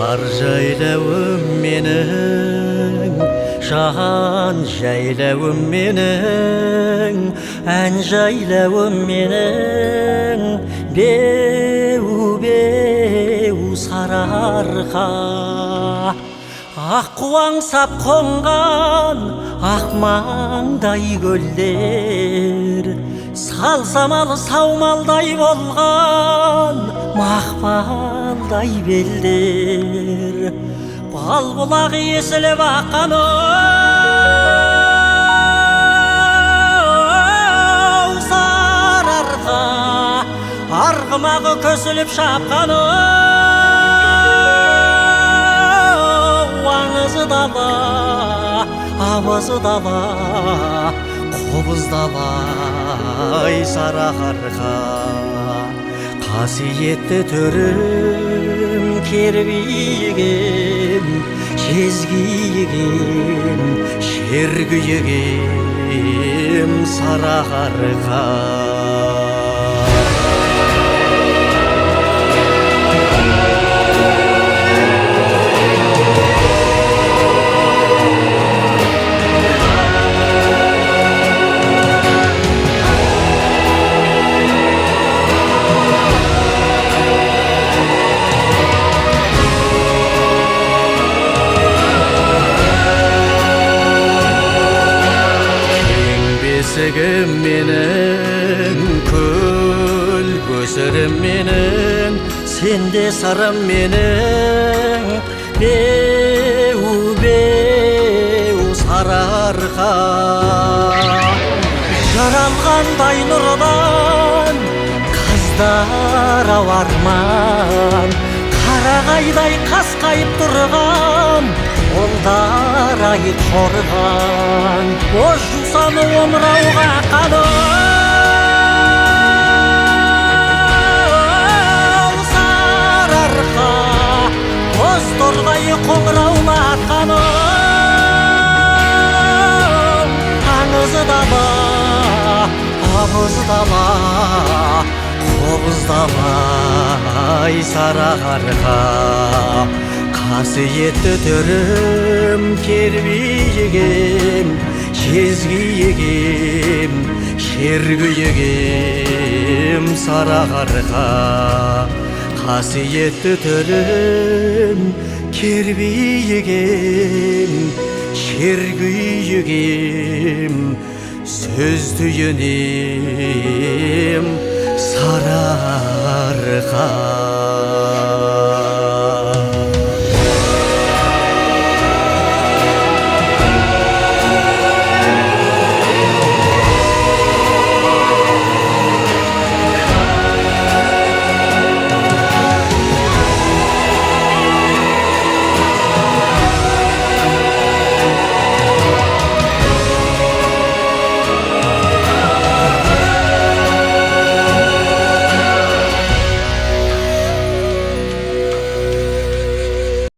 Ар жайлауым менің, жан жайлауым менің, ән жайлауым менің, беу-беу сарыарқа. Ақ қуаңсап қонған ақ маңдай көлдер, салсамал саумалдай болған мақпалдай белдер, бал бұлақ есіліп аққан оу сарыарқа, арғымағы көсіліп шапқан аңызы дала, абызы дала, қобыз дала, ай сарыарқа. Қасиетті төрім, кер биігім, жез киігім, шер күйігім сарыарқа. Бесігім менің, көл көсірім менің, сенде сырым менің, беу-беу сарыарқа. Жаралғандай нұрдан қаздар ауарман, қарағайдай қасқайып тұрған қолдар-ай қорған, боз жусаны омырауға қаным сарыарқа, боз торғайы қоңыраулатқаным аңызы дала, абызы дала, қобыз дала, ай сарыарқа. Қасиетті төрім, кер биігім, жез киігім, шер күйігім сарыарқа. Қасиетті төрім, кер биігім, шер күйігім, сөз түйінем сарыарқа.